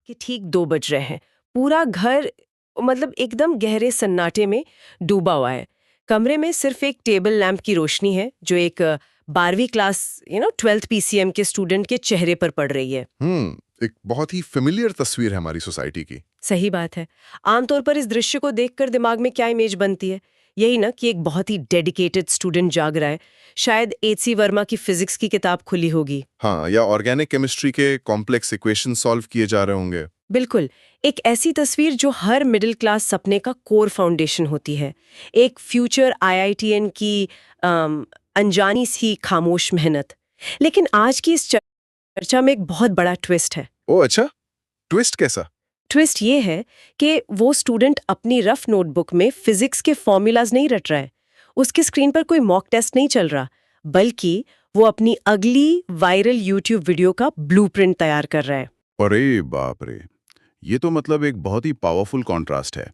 कि ठीक 2 बज रहे हैं। पूरा घर मतलब एकदम गहरे सन्नाटे में डूबा हुआ है। कमरे में सिर्फ एक टेबल लैंप की रोशनी है जो एक 12वीं क्लास 12th पीसीएम के स्टूडेंट के चेहरे पर पड़ रही है। एक बहुत ही फेमिलियर तस्वीर है हमारी सोसाइटी की। सही बात है। आमतौर पर इस दृश्य को देखकर दिमाग में क्या इमेज बनती है? यही ना कि एक बहुत ही डेडिकेटेड स्टूडेंट जाग रहा है। शायद एचसी वर्मा की फिजिक्स की किताब खुली होगी। हाँ, या ऑर्गेनिक केमिस्ट्री के कॉम्प्लेक्स इक्वेशन सॉल्व किए जा रहे होंगे। बिल्कुल, एक ऐसी तस्वीर जो हर मिडिल क्लास सपने का कोर फाउंडेशन होती है। एक फ्यूचर आईआईटीएन की अनजानी सी खामोश मेहनत। लेकिन आज की इस चर्चा में एक बहुत बड़ा ट्विस्ट है। ओह अच्छा, ट्विस्ट कैसा? ट्विस्ट ये है कि वो स्टूडेंट अपनी रफ नोटबुक में फिजिक्स के फॉर्मूलाज नहीं रट रहा है। उसके स्क्रीन पर कोई मॉक टेस्ट नहीं चल रहा, बल्कि वो अपनी अगली वायरल यूट्यूब वीडियो का ब्लूप्रिंट तैयार कर रहा है। अरे बाप रे, ये तो मतलब एक बहुत ही पावरफुल कॉन्ट्रास्ट है।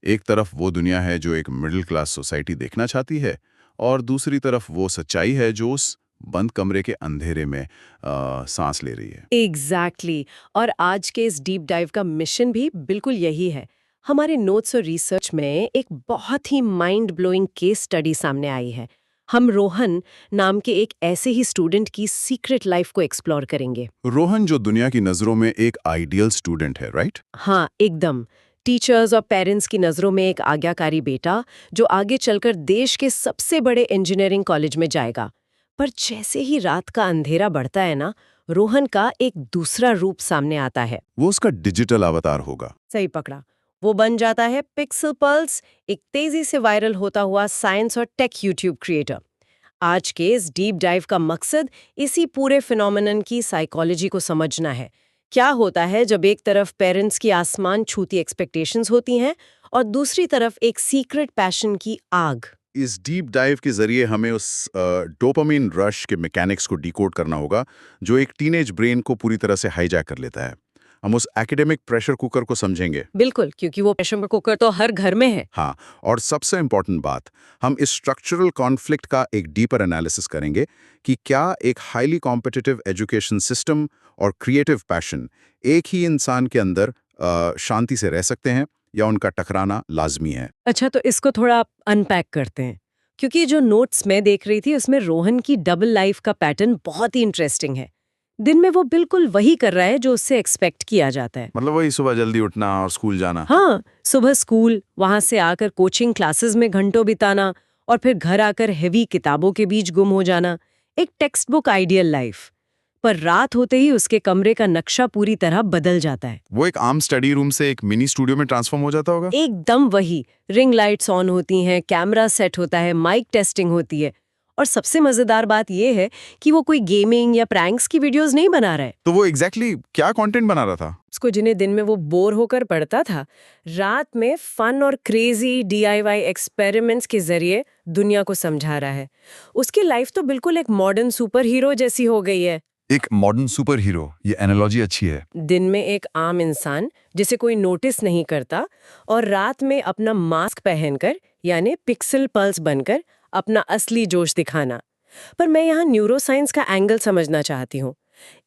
एक तरफ वो दुनिया है जो एक मिडिल क्लास सोसाइटी देखना चाहती है, और दूसरी तरफ वो सच्चाई है जो उस बंद कमरे के अंधेरे में सांस ले रही है। एग्जैक्टली और आज के इस डीप डाइव का मिशन भी बिल्कुल यही है। हमारे नोट्स और रिसर्च में एक बहुत ही माइंड ब्लोइंग केस स्टडी सामने आई है। हम रोहन नाम के एक ऐसे ही स्टूडेंट की सीक्रेट लाइफ को एक्सप्लोर करेंगे। रोहन जो दुनिया की नजरों में एक आइडियल स्टूडेंट है, राइट? हाँ, एकदम। टीचर्स और पेरेंट्स की नज़रों में एक आज्ञाकारी बेटा जो आगे चलकर देश के सबसे बड़े इंजीनियरिंग कॉलेज में जाएगा। पर जैसे ही रात का अंधेरा बढ़ता है ना, रोहन का एक दूसरा रूप सामने आता है। वो उसका डिजिटल अवतार होगा। सही पकड़ा। वो बन जाता है पिक्सल पल्स, एक तेजी से वायरल होता हुआ साइंस और टेक यूट्यूब क्रिएटर। आज के इस डीप डाइव का मकसद इसी पूरे फिनोमेनन की साइकोलॉजी को समझना है। क्या होता है जब एक तरफ पेरेंट्स की आसमान छूती एक्सपेक्टेशंस होती हैं और दूसरी तरफ एक सीक्रेट पैशन की आग। इस डीप डाइव के जरिए हमें उस डोपामिन रश के मैकेनिक्स को डिकोड करना होगा जो एक टीनेज ब्रेन को पूरी तरह से हाईजैक कर लेता है। हम उस एकेडमिक प्रेशर कुकर को समझेंगे। बिल्कुल, क्योंकि वो प्रेशर कुकर तो हर घर में है। हाँ, और सबसे इम्पोर्टेंट बात, हम इस स्ट्रक्चरल कॉन्फ्लिक्ट का एक डीपर एनालिसिस करेंगे कि क्या एक हाईली कॉम्पिटिटिव एजुकेशन सिस्टम और क्रिएटिव पैशन एक ही इंसान के अंदर शांति से रह सकते हैं या उनका टकराना लाजमी है। अच्छा, तो इसको थोड़ा अनपैक करते हैं, क्योंकि जो नोट्स मैं देख रही थी उसमें रोहन की डबल लाइफ का पैटर्न बहुत ही इंटरेस्टिंग है। दिन में वो बिल्कुल वही कर रहा है जो उससे एक्सपेक्ट किया जाता है। मतलब वही सुबह जल्दी उठना और स्कूल जाना। हाँ, सुबह स्कूल, वहां से आकर कोचिंग क्लासेस में घंटों बिताना और फिर घर आकर हेवी किताबों के बीच गुम हो जाना। एक टेक्स्ट बुक आइडियल लाइफ। पर रात होते ही उसके कमरे का नक्शा पूरी तरह बदल जाता है। वो एक आम स्टडी रूम से एक मिनी स्टूडियो में ट्रांसफॉर्म हो जाता होगा। एकदम वही। रिंग लाइट्स ऑन होती हैं, कैमरा सेट होता है, माइक टेस्टिंग होती है। और सबसे मजेदार बात यह है कि वो कोई गेमिंग या प्रैंक्स की वीडियोस नहीं बना रहा है। तो वो एग्जैक्टली क्या कंटेंट बना रहा था? उसको जिन्हें दिन में वो बोर होकर पढ़ता था, रात में फन और क्रेजी डीआईवाई एक्सपेरिमेंट्स के जरिए दुनिया को समझा रहा है। उसकी लाइफ तो बिल्कुल एक मॉडर्न सुपर हीरो जैसी हो गई है। एक मॉडर्न सुपर हीरो, ये एनालॉजी अच्छी है। दिन में एक आम इंसान जिसे कोई नोटिस नहीं करता, और रात में अपना मास्क पहनकर यानी पिक्सल पल्स बनकर अपना असली जोश दिखाना। पर मैं यहाँ न्यूरोसाइंस का एंगल समझना चाहती हूँ।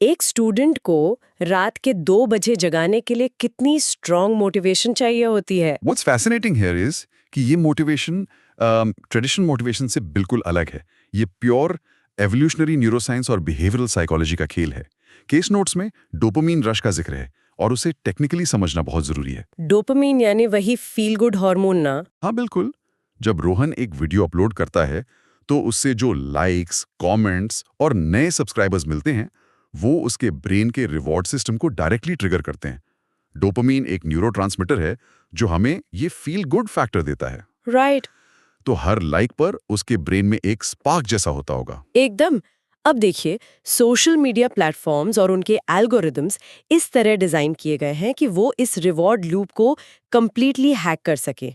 एक स्टूडेंट को रात के 2 बजे जगाने के लिए कितनी स्ट्रॉन्ग मोटिवेशन चाहिए होती है। What's fascinating here is कि ये मोटिवेशन ट्रेडिशनल मोटिवेशन से बिल्कुल अलग है। ये प्योर एवोल्यूशनरी न्यूरोसाइंस और बिहेवियरल साइकोलॉजी का खेल है। केस नोट्स में डोपामीन रश का जिक्र है और उसे टेक्निकली समझना बहुत जरूरी है। डोपामीन यानी वही फील गुड हार्मोन ना? हाँ बिल्कुल। जब रोहन एक वीडियो अपलोड करता है तो उससे जो लाइक्स, कमेंट्स और नए सब्सक्राइबर्स मिलते हैं वो उसके ब्रेन के रिवॉर्ड सिस्टम को डायरेक्टली ट्रिगर करते हैं। डोपामीन एक न्यूरोट्रांसमीटर है जो हमें ये फील गुड फैक्टर देता है। राइट। तो हर लाइक पर उसके ब्रेन में एक स्पार्क जैसा होता होगा। एकदम। अब देखिए, सोशल मीडिया प्लेटफॉर्म्स और उनके एल्गोरिदम्स इस तरह डिजाइन किए गए हैं कि वो इस रिवॉर्ड लूप को कंप्लीटली हैक कर सके।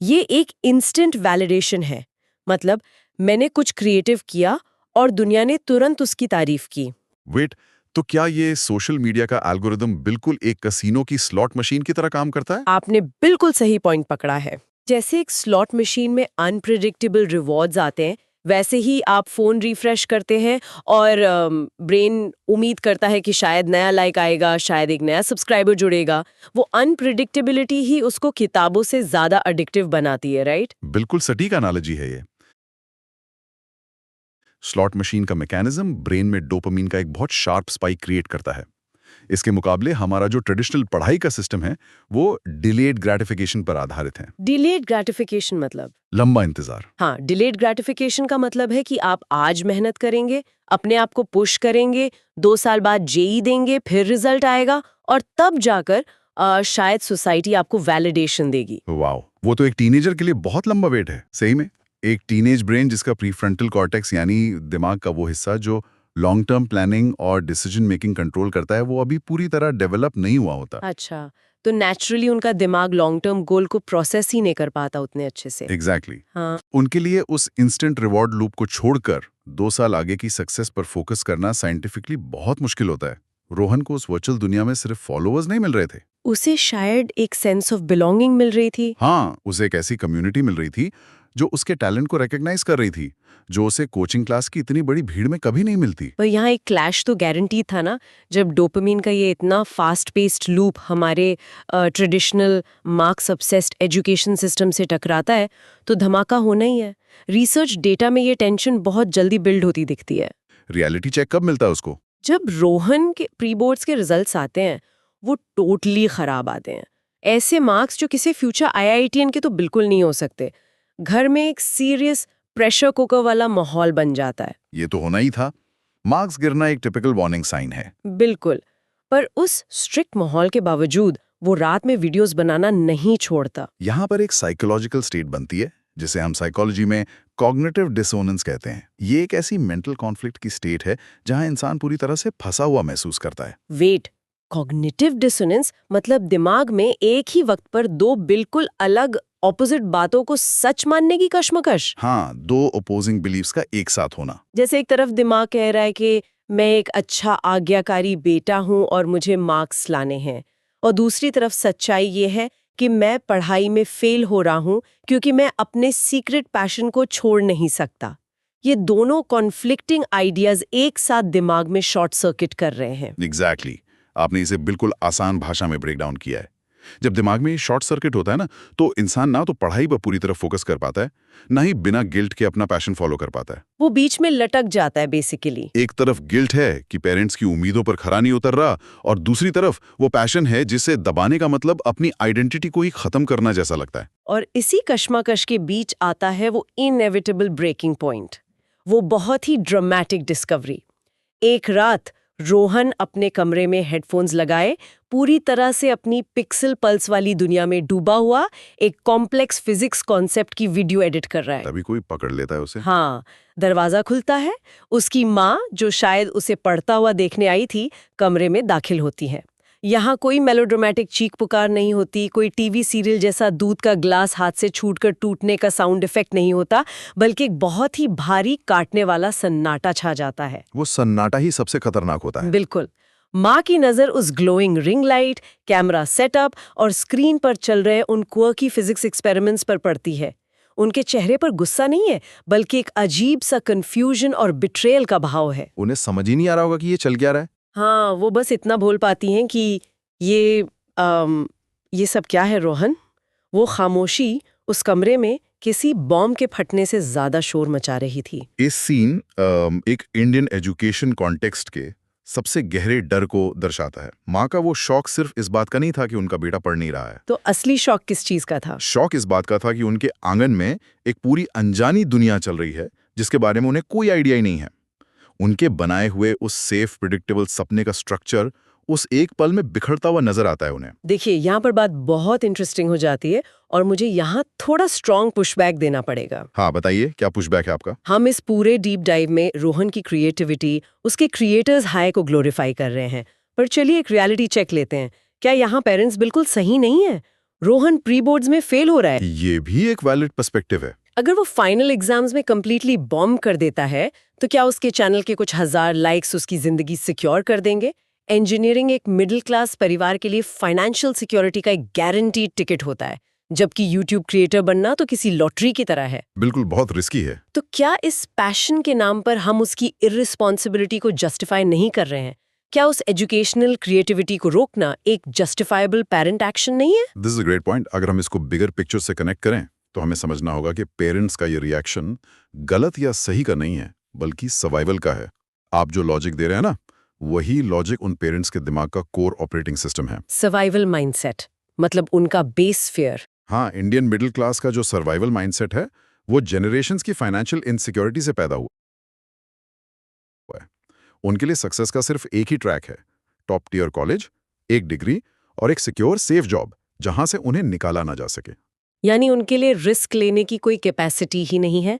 ये एक इंस्टेंट वैलिडेशन है। मतलब मैंने कुछ क्रिएटिव किया और दुनिया ने तुरंत उसकी तारीफ की। वेट, तो क्या ये सोशल मीडिया का एल्गोरिदम बिल्कुल एक कसीनो की स्लॉट मशीन की तरह काम करता है? आपने बिल्कुल सही पॉइंट पकड़ा है। जैसे एक स्लॉट मशीन में अनप्रेडिक्टेबल रिवॉर्ड्स आते हैं, वैसे ही आप फोन रिफ्रेश करते हैं और ब्रेन उम्मीद करता है कि शायद नया लाइक आएगा, शायद एक नया सब्सक्राइबर जुड़ेगा। वो अनप्रिडिक्टेबिलिटी ही उसको किताबों से ज्यादा एडिक्टिव बनाती है, राइट? बिल्कुल सटीक एनालॉजी है ये। स्लॉट मशीन का मैकेनिज्म ब्रेन में डोपामीन का एक बहुत शार्प स्पाइक क्रिएट करता है। इसके मुकाबले हमारा जो ट्रेडिशनल पढ़ाई का सिस्टम है वो डिलेड ग्रेटिफिकेशन पर आधारित है। डिलेड ग्रेटिफिकेशन मतलब? लंबा इंतजार। हाँ, डिलेड ग्रेटिफिकेशन का मतलब है कि आप आज मेहनत करेंगे, अपने आप को पुश करेंगे, 2 साल बाद जेई देंगे, फिर रिजल्ट आएगा और तब जाकर शायद सोसाइटी आपको वैलिडेशन देगी। वाओ, वो तो एक टीनेजर के लिए बहुत लंबा वेट है। सही में एक टीनेज ब्रेन जिसका प्रीफ्रंटल कॉर्टेक्स यानी दिमाग का वो हिस्सा जो लॉन्ग टर्म प्लानिंग और डिसीजन मेकिंग कंट्रोल करता है, वो अभी पूरी तरह डेवलप नहीं हुआ होता। अच्छा, तो नेचुरली उनका दिमाग लॉन्ग टर्म गोल को प्रोसेस ही नहीं कर पाता उतने अच्छे से। एग्जैक्टली। हाँ, उनके लिए उस इंस्टेंट रिवॉर्ड लूप को छोड़कर 2 साल आगे की सक्सेस पर फोकस करना साइंटिफिकली बहुत मुश्किल होता है। रोहन को उस वर्चुअल दुनिया में सिर्फ फॉलोअर्स नहीं मिल रहे थे, उसे शायद एक सेंस ऑफ बिलोंगिंग मिल रही थी। हाँ, उसे एक ऐसी कम्युनिटी मिल रही थी जो उसके टैलेंट को रिकॉग्नाइज कर रही थी, जो उसे कोचिंग क्लास की इतनी बड़ी भीड़ में कभी नहीं मिलती। पर यहाँ एक क्लैश तो गारंटी था ना, जब डोपामिन का ये इतना फास्ट पेस्ड लूप हमारे traditional marks obsessed education system से टकराता है तो धमाका होना ही है। रिसर्च डेटा में ये टेंशन बहुत जल्दी बिल्ड होती दिखती है। रियलिटी चेक कब मिलता है उसको? जब रोहन के प्री बोर्ड्स के रिजल्ट्स आते हैं वो टोटली खराब आते हैं। ऐसे मार्क्स जो किसी फ्यूचर आईआईटीएन के तो बिल्कुल नहीं हो सकते। घर में एक सीरियस प्रेशर कुकर वाला माहौल बन जाता है। ये तो होना ही था। मार्क्स गिरना एक टिपिकल वार्निंग साइन है। बिल्कुल, पर उस स्ट्रिक्ट माहौल के बावजूद वो रात में वीडियोस बनाना नहीं छोड़ता। यहाँ पर एक साइकोलॉजिकल स्टेट बनती है जिसे हम साइकोलॉजी में कॉग्निटिव डिसोनेंस कहते हैं। ये एक ऐसी मेंटल कॉन्फ्लिक्ट की स्टेट है जहाँ इंसान पूरी तरह से फंसा हुआ महसूस करता है। वेट, कॉग्निटिव डिसोनेंस मतलब दिमाग में एक ही वक्त पर 2 बिल्कुल अलग ऑपोजिट बातों को सच मानने की कश्मकश। हाँ, 2 ओपोजिंग बिलीव्स का एक साथ होना। जैसे एक तरफ दिमाग कह रहा है कि मैं एक अच्छा आज्ञाकारी बेटा हूं और मुझे मार्क्स लाने हैं, और दूसरी तरफ सच्चाई ये है कि मैं पढ़ाई में फेल हो रहा हूं क्योंकि मैं अपने सीक्रेट पैशन को छोड़ नहीं सकता। ये दोनों कॉन्फ्लिक्टिंग आइडियाज एक साथ दिमाग में शॉर्ट सर्किट कर रहे हैं। एग्जैक्टली। आपने इसे बिल्कुल आसान भाषा में ब्रेक डाउन किया है। जब दिमाग में शॉर्ट सर्किट होता है ना, तो इंसान ना तो पढ़ाई पर पूरी तरह फोकस कर पाता है, ना ही बिना गिल्ट के अपना पैशन फॉलो कर पाता है। वो बीच में लटक जाता है बेसिकली। एक तरफ गिल्ट है कि पेरेंट्स की उम्मीदों पर खरा नहीं उतर रहा, और दूसरी तरफ वो पैशन है जिसे दबाने का मतलब अपनी आइडेंटिटी को ही खत्म करना जैसा लगता है। और इसी कश्मकश के बीच आता है वो इनएविटेबल ब्रेकिंग पॉइंट, वो बहुत ही ड्रामेटिक डिस्कवरी। एक रात रोहन अपने कमरे में हेडफोन्स लगाए, पूरी तरह से अपनी पिक्सल पल्स वाली दुनिया में डूबा हुआ एक कॉम्प्लेक्स फिजिक्स कॉन्सेप्ट की वीडियो एडिट कर रहा है। तभी कोई पकड़ लेता है उसे। हाँ, दरवाजा खुलता है, उसकी माँ जो शायद उसे पढ़ता हुआ देखने आई थी कमरे में दाखिल होती है। यहाँ कोई मेलोड्रामेटिक चीख पुकार नहीं होती, कोई टीवी सीरियल जैसा दूध का ग्लास हाथ से छूटकर टूटने का साउंड इफेक्ट नहीं होता, बल्कि एक बहुत ही भारी काटने वाला सन्नाटा छा जाता है। वो सन्नाटा ही सबसे खतरनाक होता है। बिल्कुल। माँ की नजर उस glowing ring light, camera setup और स्क्रीन पर चल रहे उन क्वर्की फिजिक्स एक्सपेरिमेंट्स पर पड़ती है। उनके चेहरे पर गुस्सा नहीं है, बल्कि एक अजीब सा कंफ्यूजन और बिट्रेयल का भाव है। उन्हें समझ ही नहीं आ रहा होगा कि ये चल क्या रहा है। हाँ, वो बस इतना बोल पाती हैं कि ये सब क्या है रोहन। वो खामोशी उस कमरे में किसी बॉम्ब के फटने से ज्यादा शोर मचा रही थी। इस सीन एक इंडियन एजुकेशन कॉन्टेक्स्ट के सबसे गहरे डर को दर्शाता है। माँ का वो शौक सिर्फ इस बात का नहीं था कि उनका बेटा पढ़ नहीं रहा है। तो असली शौक किस चीज का था? शौक इस बात का था कि उनके आंगन में एक पूरी अनजानी दुनिया चल रही है जिसके बारे में उन्हें कोई आइडिया ही नहीं है। उनके बनाए हुए उस सेफ प्रिडिक्टेबल सपने का स्ट्रक्चर उस एक पल में बिखरता हुआ नजर आता है उन्हें। देखिए, यहाँ पर बात बहुत इंटरेस्टिंग हो जाती है और मुझे यहाँ थोड़ा स्ट्रॉन्ग पुशबैक देना पड़ेगा। हाँ, बताइए क्या पुशबैक है आपका? हम इस पूरे डीप डाइव में रोहन की क्रिएटिविटी, उसके क्रिएटर्स हाई को ग्लोरीफाई कर रहे हैं, पर चलिए एक रियलिटी चेक लेते हैं। क्या यहाँ पेरेंट्स बिल्कुल सही नहीं है? रोहन प्री बोर्ड्स में फेल हो रहा है। ये भी एक वैलिड पर्सपेक्टिव है। अगर वो फाइनल एग्जाम्स में कंप्लीटली बॉम्ब कर देता है तो क्या उसके चैनल के कुछ 1000 लाइक्स उसकी जिंदगी सिक्योर कर देंगे? इंजीनियरिंग एक मिडिल क्लास परिवार के लिए फाइनेंशियल सिक्योरिटी का एक गारंटीड टिकट होता है, जबकि यूट्यूब क्रिएटर बनना तो किसी लॉटरी की तरह है। बिल्कुल, बहुत रिस्की है। तो क्या इस पैशन के नाम पर हम उसकी इर्रिस्पॉन्सिबिलिटी को जस्टिफाई नहीं कर रहे हैं? क्या उस एजुकेशनल क्रिएटिविटी को रोकना एक जस्टिफाइबल पेरेंट एक्शन नहीं है? This is a great point. अगर हम इसको बिगर पिक्चर से कनेक्ट करें तो हमें समझना होगा कि पेरेंट्स का ये रिएक्शन गलत या सही का नहीं है, बल्कि सर्वाइवल का है। आप जो लॉजिक दे रहे हैं ना, वही लॉजिक उन पेरेंट्स के दिमाग का कोर ऑपरेटिंग सिस्टम है। सर्वाइवल माइंडसेट, मतलब उनका बेस फियर। हाँ, इंडियन मिडिल क्लास का जो सर्वाइवल माइंडसेट है, वो जनरेशंस की फाइनेंशियल इनसिक्योरिटी से पैदा हुआ है। उनके लिए सक्सेस का सिर्फ एक ही ट्रैक है, टॉप टियर कॉलेज, एक डिग्री और एक सिक्योर सेफ जॉब जहां से उन्हें निकाला ना जा सके। यानी उनके लिए रिस्क लेने की कोई कैपेसिटी ही नहीं है।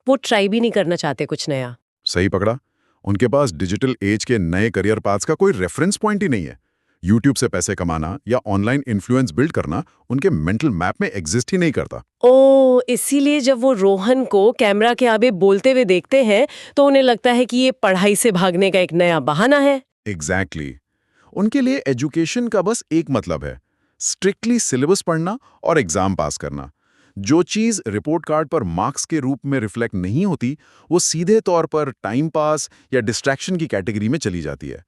वो ट्राई भी नहीं करना चाहते कुछ नया। सही पकड़ा। उनके पास डिजिटल एज के नए करियर पाथ्स का कोई रेफरेंस पॉइंट ही नहीं है। यूट्यूब से पैसे कमाना या ऑनलाइन इन्फ्लुएंस बिल्ड करना उनके मेंटल मैप में एग्जिस्ट ही नहीं करता। ओ, इसीलिए जब वो रोहन को कैमरा के आगे बोलते हुए देखते हैं तो उन्हें लगता है कि ये पढ़ाई से भागने का एक नया बहाना है। एग्जैक्टली। उनके लिए एजुकेशन का बस एक मतलब है, स्ट्रिक्टली सिलेबस पढ़ना और एग्जाम पास करना। जो चीज रिपोर्ट कार्ड पर मार्क्स के रूप में रिफ्लेक्ट नहीं होती, वो सीधे तौर पर टाइम पास या डिस्ट्रैक्शन की कैटेगरी में चली जाती है।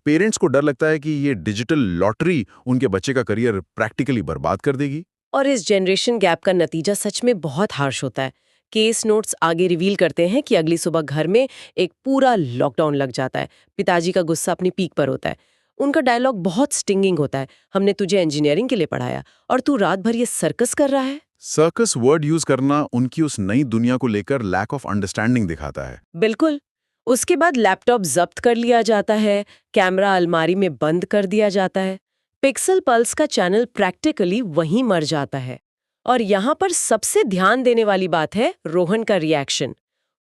पेरेंट्स को डर लगता है कि ये डिजिटल लॉटरी उनके बच्चे का करियर प्रैक्टिकली बर्बाद कर देगी। और इस जनरेशन गैप का नतीजा सच में बहुत हार्श होता है। केस नोट्स आगे रिवील करते हैं कि अगली सुबह घर में एक पूरा लॉकडाउन लग जाता है। पिताजी का गुस्सा अपनी पीक पर होता है। उनका डायलॉग बहुत स्टिंगिंग होता है, हमने तुझे इंजीनियरिंग के लिए पढ़ाया और तू रात भर ये सर्कस कर रहा है। सर्कस वर्ड यूज करना उनकी उस नई दुनिया को लेकर लैक ऑफ अंडरस्टैंडिंग दिखाता है। बिल्कुल। उसके बाद लैपटॉप जब्त कर लिया जाता है, कैमरा अलमारी में बंद कर दिया जाता है, पिक्सल पल्स का चैनल प्रैक्टिकली वहीं मर जाता है। और यहाँ पर सबसे ध्यान देने वाली बात है रोहन का रिएक्शन।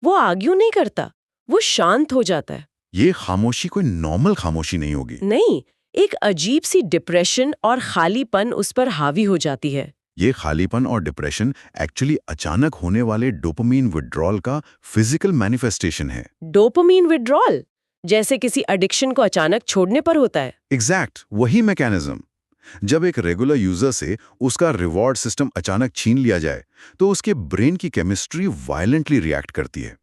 वो आर्ग्यू नहीं करता, वो शांत हो जाता है। ये खामोशी कोई नॉर्मल खामोशी नहीं होगी। नहीं, एक अजीब सी डिप्रेशन और खालीपन उस पर हावी हो जाती है। ये खालीपन और डिप्रेशन एक्चुअली अचानक होने वाले डोपामीन विड्रॉल का फिजिकल मैनिफेस्टेशन है। डोपामीन विड्रॉल, जैसे किसी एडिक्शन को अचानक छोड़ने पर होता है। एग्जैक्ट वही मैकेनिज्म। जब एक रेगुलर यूजर से उसका रिवॉर्ड सिस्टम अचानक छीन लिया जाए तो उसके ब्रेन की केमिस्ट्री वायलेंटली रिएक्ट करती है।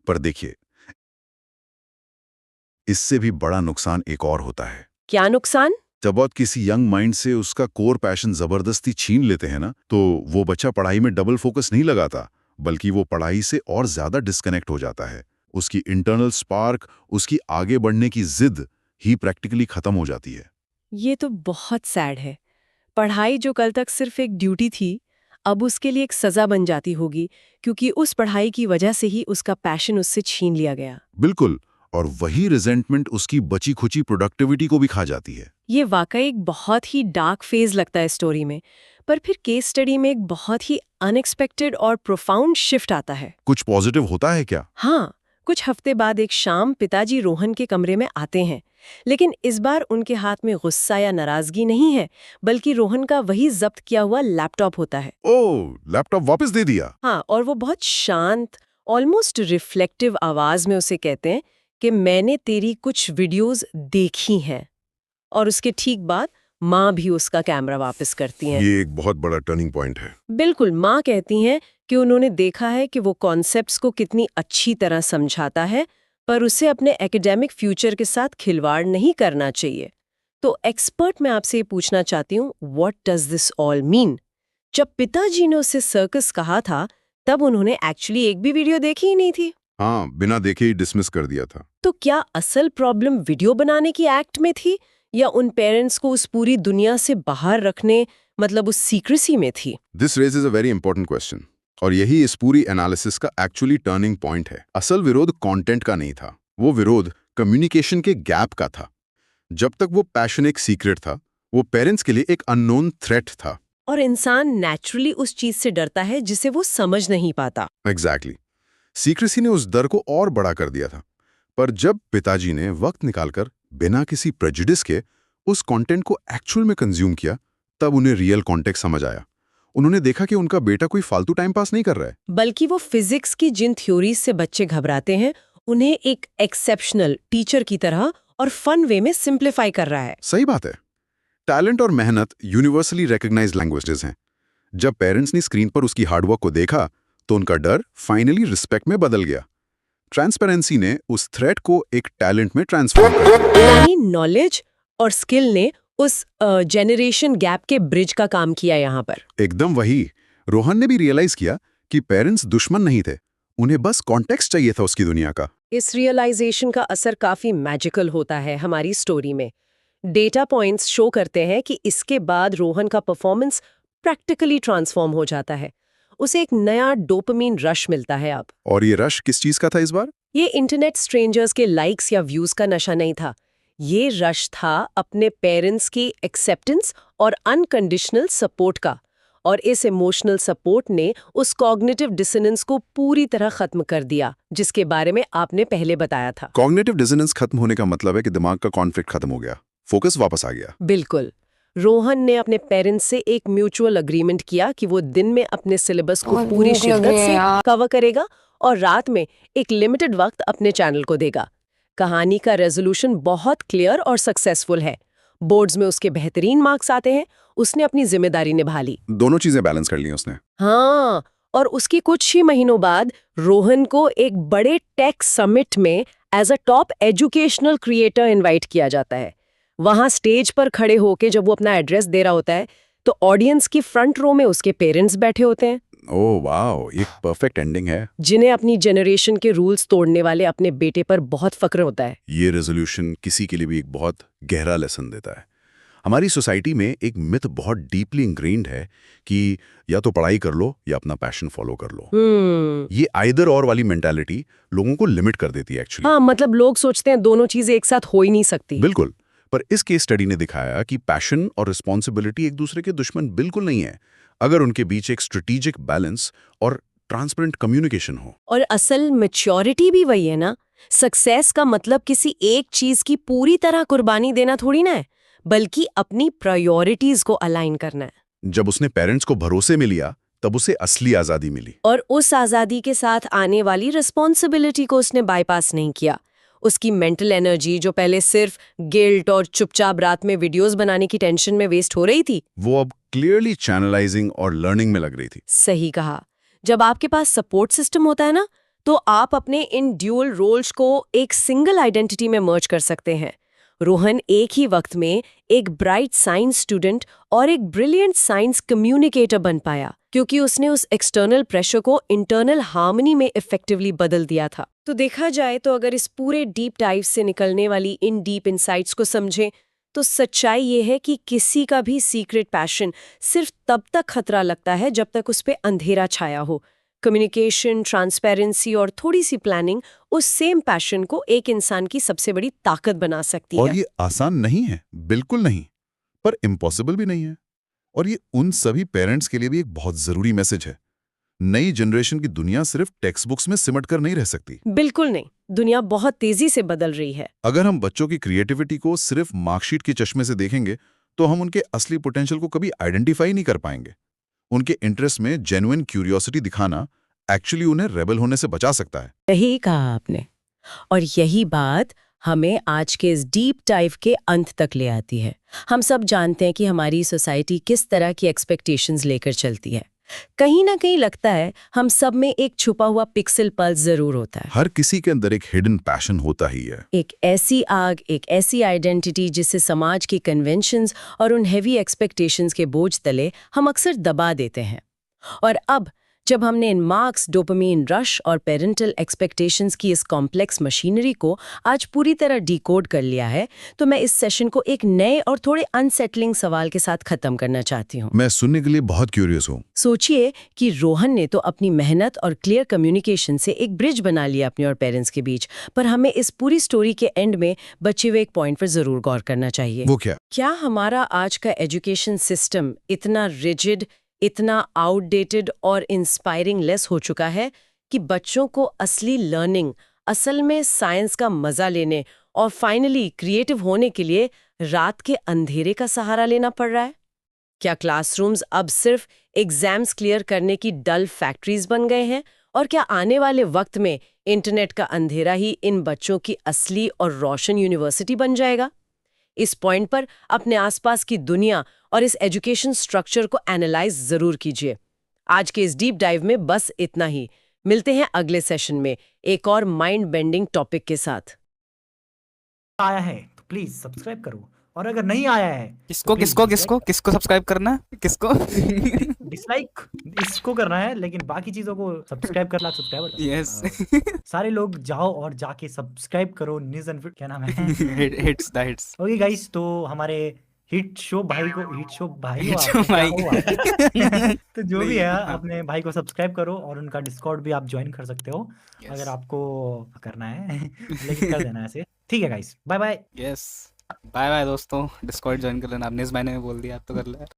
पर देखिए, इससे भी बड़ा नुकसान एक और होता है। क्या नुकसान? जब आप किसी यंग माइंड से उसका कोर पैशन जबरदस्ती छीन लेते हैं ना, तो वो बच्चा पढ़ाई में डबल फोकस नहीं लगाता, बल्कि वो पढ़ाई से और ज्यादा डिस्कनेक्ट हो जाता है। उसकी इंटरनल स्पार्क, उसकी आगे बढ़ने की जिद ही प्रैक्टिकली खत्म हो जाती है। ये तो बहुत सैड है। पढ़ाई जो कल तक सिर्फ एक ड्यूटी थी, अब उसके लिए एक सजा बन जाती होगी, क्योंकि उस पढ़ाई की वजह से ही उसका पैशन उससे छीन लिया गया। बिल्कुल, और वही रिजेंटमेंट उसकी बची खुची प्रोडक्टिविटी को भी खा जाती है। ये वाकई एक बहुत ही डार्क फेज लगता है स्टोरी में, पर फिर केस स्टडी में एक बहुत ही अनएक्सपेक्टेड और प्रोफाउंड शिफ्ट आता है। कुछ पॉजिटिव होता है क्या? हाँ, कुछ हफ्ते बाद एक शाम पिताजी रोहन के कमरे में आते हैं, लेकिन इस बार उनके हाथ में गुस्सा या नाराजगी नहीं है, बल्कि रोहन का वही जब्त किया हुआ लैपटॉप होता है। ओह, लैपटॉप वापस दे दिया। हाँ, और वो बहुत शांत, ऑलमोस्ट रिफ्लेक्टिव आवाज में उसे कहते हैं कि मैंने तेरी कुछ वीडियोस देखी हैं। और उसके ठीक बाद माँ भी उसका कैमरा वापस करती हैं। ये एक बहुत बड़ा टर्निंग पॉइंट है। बिल्कुल, माँ कहती हैं कि उन्होंने देखा है कि वो कॉन्सेप्ट्स को कितनी अच्छी तरह समझाता है, पर उसे अपने एकेडमिक फ्यूचर के साथ खिलवाड़ नहीं करना चाहिए। तो एक्सपर्ट, मैं आपसे ये पूछना चाहती हूँ, what does this all mean? जब पिताजी ने उसे सर्कस कहा था, तब उन्होंने एक्चुअली एक भी वीडियो देखी ही नहीं थी। हाँ, बिना देखे ही डिसमिस कर दिया था। तो क्या असल प्रॉब्लम वीडियो बनाने की एक्ट में थी, या उन पेरेंट्स को उस पूरी दुनिया से बाहर रखने, मतलब उस सीक्रेसी में थी? This raises a very important question, और यही इस पूरी एनालिसिस का एक्चुअली टर्निंग पॉइंट है। असल विरोध कंटेंट का नहीं था, वो विरोध कम्युनिकेशन के गैप का था। जब तक वो पैशन एक सीक्रेट था, वो पेरेंट्स के लिए एक अननोन थ्रेट था। और इंसान नेचुरली उस चीज से डरता है जिसे वो समझ नहीं पाता। एग्जैक्टली। सीक्रेसी ने उस डर को और बड़ा कर दिया था। पर जब पिताजी ने वक्त निकालकर बिना किसी प्रेजुडिस के उस कंटेंट को एक्चुअल में कंज्यूम किया, तब उन्हें रियल कॉन्टेक्स्ट समझ आया। उन्होंने देखा कि उनका बेटा कोई फालतू टाइम पास नहीं कर रहा है, बल्कि वो फिजिक्स की जिन थ्योरीज से बच्चे घबराते हैं, उन्हें एक एक्सेप्शनल टीचर की तरह और फन वे में सिंप्लीफाई कर रहा है। सही बात है। टैलेंट और मेहनत यूनिवर्सली रिकॉग्नाइज्ड लैंग्वेजेस हैं। जब पेरेंट्स ने स्क्रीन पर उसकी हार्डवर्क को देखा तो उनका डर फाइनली रिस्पेक्ट में बदल गया। ट्रांसपेरेंसी ने उस थ्रेट को एक टैलेंट में ट्रांसफॉर्म कर दिया। यानी नॉलेज और स्किल ने उस जेनरेशन गैप के ब्रिज का काम किया यहाँ पर। एकदम वही। रोहन ने भी रियलाइज किया कि पेरेंट्स दुश्मन नहीं थे, उन्हें बस कॉन्टेक्स्ट चाहिए था उसकी दुनिया का। इस रियलाइजेशन का असर काफी मैजिकल होता है हमारी स्टोरी में। डेटा पॉइंट्स शो करते हैं कि इसके बाद रोहन का परफॉर्मेंस प्रैक्टिकली ट्रांसफॉर्म हो जाता है। उसे एक नया डोपामिन रश मिलता है अब। और ये रश किस चीज का था इस बार? ये इंटरनेट स्ट्रेंजर्स के लाइक्स या व्यूज का नशा नहीं था। ये रश था अपने पेरेंट्स की एक्सेप्टेंस और अनकंडीशनल सपोर्ट का। और इस इमोशनल सपोर्ट ने उस कॉग्निटिव डिसोनेंस को पूरी तरह खत्म कर दिया, जिसके बारे में आपने पहले बताया था। कॉग्निटिव डिसोनेंस खत्म होने का मतलब है कि दिमाग का कॉन्फ्लिक्ट खत्म हो गया, फोकस वापस आ गया। बिल्कुल। रोहन ने अपने पेरेंट्स से एक म्यूचुअल अग्रीमेंट किया कि वो दिन में अपने सिलेबस को पूरी शिद्दत से कवर करेगा और रात में एक लिमिटेड वक्त अपने चैनल को देगा। कहानी का रेजोल्यूशन बहुत क्लियर और सक्सेसफुल है। बोर्ड्स में उसके बेहतरीन मार्क्स आते हैं, उसने अपनी जिम्मेदारी निभा ली। दोनों चीजें बैलेंस कर ली उसने। हाँ, और उसके कुछ ही महीनों बाद रोहन को एक बड़े टेक समिट में as a top educational creator invite किया जाता है। वहां स्टेज पर खड़े होके जब वो अपना एड्रेस दे रहा होता है तो ऑडियंस की फ्रंट रो में उसके पेरेंट्स बैठे होते हैं। ओह वाओ, ये परफेक्ट एंडिंग है। जिन्हें अपनी जनरेशन के रूल्स तोड़ने वाले अपने बेटे पर बहुत फक्र होता है। ये रेजोल्यूशन किसी के लिए भी एक बहुत गहरा लेसन देता है। हमारी सोसाइटी में एक मिथ बहुत डीपली इंग्रेन्ड है कि या तो पढ़ाई कर लो या अपना पैशन फॉलो कर लो। ये आइदर और वाली मेंटालिटी लोगों को लिमिट कर देती है एक्चुअली। हाँ, मतलब लोग सोचते हैं दोनों चीजें एक साथ हो ही नहीं सकती। बिल्कुल। पर इस केस स्टडी ने दिखाया कि पैशन और रिस्पॉन्सिबिलिटी एक दूसरे के दुश्मन बिल्कुल नहीं है, अगर उनके बीच एक स्ट्रेटेजिक बैलेंस और ट्रांसपेरेंट कम्युनिकेशन हो। और असल मैच्योरिटी भी वही है ना। सक्सेस का मतलब किसी एक चीज की पूरी तरह कुर्बानी देना थोड़ी ना है, बल्कि अपनी प्रायोरिटीज को अलाइन करना है। जब उसने पेरेंट्स को भरोसे में लिया तब उसे असली आजादी मिली। और उस आजादी के साथ आने वाली रिस्पॉन्सिबिलिटी को उसने बाईपास नहीं किया। उसकी मेंटल एनर्जी जो पहले सिर्फ गिल्ट और चुपचाप रात में वीडियोस बनाने की टेंशन में वेस्ट हो रही थी, वो अब क्लियरली चैनलाइजिंग और लर्निंग में लग रही थी। सही कहा। जब आपके पास सपोर्ट सिस्टम होता है ना, तो आप अपने इन ड्यूअल रोल्स को एक सिंगल आइडेंटिटी में मर्ज कर सकते हैं। रोहन एक ही वक्त में एक ब्राइट साइंस स्टूडेंट और एक ब्रिलियंट साइंस कम्युनिकेटर बन पाया, क्योंकि उसने उस एक्सटर्नल प्रेशर को इंटरनल हार्मनी में इफेक्टिवली बदल दिया था। तो देखा जाए तो अगर इस पूरे डीप डाइव से निकलने वाली इन डीप इनसाइट्स को समझें तो सच्चाई ये है कि किसी का भी सीक्रेट पैशन सिर्फ तब तक खतरा लगता है जब तक उस पे अंधेरा छाया हो। कम्युनिकेशन, ट्रांसपेरेंसी और थोड़ी सी प्लानिंग उस सेम पैशन को एक इंसान की सबसे बड़ी ताकत बना सकती है। और ये आसान नहीं है, बिल्कुल नहीं, पर इम्पॉसिबल भी नहीं है। और ये उन सभी पेरेंट्स के लिए भी एक बहुत जरूरी मैसेज है। नई जनरेशन की दुनिया सिर्फ टेक्स्ट बुक्स में सिमट कर नहीं रह सकती। बिल्कुल नहीं, दुनिया बहुत तेजी से बदल रही है। अगर हम बच्चों की क्रिएटिविटी को सिर्फ मार्कशीट के चश्मे से देखेंगे तो हम उनके असली पोटेंशियल को कभी आइडेंटिफाई नहीं कर पाएंगे। उनके इंटरेस्ट में जेन्युइन क्यूरियोसिटी दिखाना एक्चुअली उन्हें रेबल होने से बचा सकता है। यही कहा आपने। और यही बात हमें आज के इस डीप डाइव के अंत तक ले आती है। हम सब जानते हैं कि हमारी सोसाइटी किस तरह की एक्सपेक्टेशंस लेकर चलती है। कहीं ना कहीं लगता है हम सब में एक छुपा हुआ पिक्सल पल्स जरूर होता है। हर किसी के अंदर एक हिडन पैशन होता ही है। एक ऐसी आग, एक ऐसी आइडेंटिटी जिसे समाज की कन्वेंशंस और उन हेवी एक्सपेक्टेशंस के बोझ तले हम अक्सर दबा देते हैं। और अब जब हमने इन मार्क्स, डोपामीन रश और पेरेंटल एक्सपेक्टेशंस की इस कॉम्प्लेक्स मशीनरी को आज पूरी तरह डिकोड कर लिया है, तो मैं इस सेशन को एक नए और थोड़े अनसेटलिंग सवाल के साथ खत्म करना चाहती हूँ। मैं सुनने के लिए बहुत क्यूरियस हूँ। सोचिए कि रोहन ने तो अपनी मेहनत और क्लियर कम्युनिकेशन से एक ब्रिज बना लिया अपने और पेरेंट्स के बीच, पर हमें इस पूरी स्टोरी के एंड में बचे हुए एक पॉइंट पर जरूर गौर करना चाहिए। वो क्या हमारा आज का एजुकेशन सिस्टम इतना रिजिड, इतना आउटडेटेड और इंस्पायरिंग लेस हो चुका है कि बच्चों को असली लर्निंग, असल में साइंस का मजा लेने और फाइनली क्रिएटिव होने के लिए रात के अंधेरे का सहारा लेना पड़ रहा है? क्या क्लासरूम्स अब सिर्फ एग्जाम्स क्लियर करने की डल फैक्ट्रीज बन गए हैं? और क्या आने वाले वक्त में इंटरनेट का अंधेरा ही इन बच्चों की असली और रोशन यूनिवर्सिटी बन जाएगा? इस पॉइंट पर अपने आसपास की दुनिया और इस एजुकेशन स्ट्रक्चर को एनालाइज जरूर कीजिए। आज के इस डीप डाइव में बस इतना ही। मिलते हैं अगले सेशन में एक और माइंड बेंडिंग टॉपिक के साथ। आया है तो प्लीज सब्सक्राइब करो, और अगर नहीं आया है किसको तो please किसको dislike किसको किसको सब्सक्राइब करना है? किसको? डिसलाइक इसको करना है, लेकिन बाकी चीजों को सब्सक्राइब कर ला, सब्सक्राइबर यस। सारे लोग जाओ और जाके सब्सक्राइब करो। निज एंड क्या नाम है? हिट्स ओके गाइस, तो हमारे हिट शो भाई को, हिट शो भाई हो हिट आप, शो क्या भाई। हो आप? तो जो भी नहीं, है हाँ। अपने भाई को सब्सक्राइब करो, और उनका डिस्कॉर्ड भी आप ज्वाइन कर सकते हो अगर आपको करना है। लेकिन कर देना ऐसे, ठीक है guys, bye bye. Yes, bye bye दोस्तों। डिस्कॉर्ड ज्वाइन कर लेना। आपने इस महीने में बोल दिया, आप तो कर ले।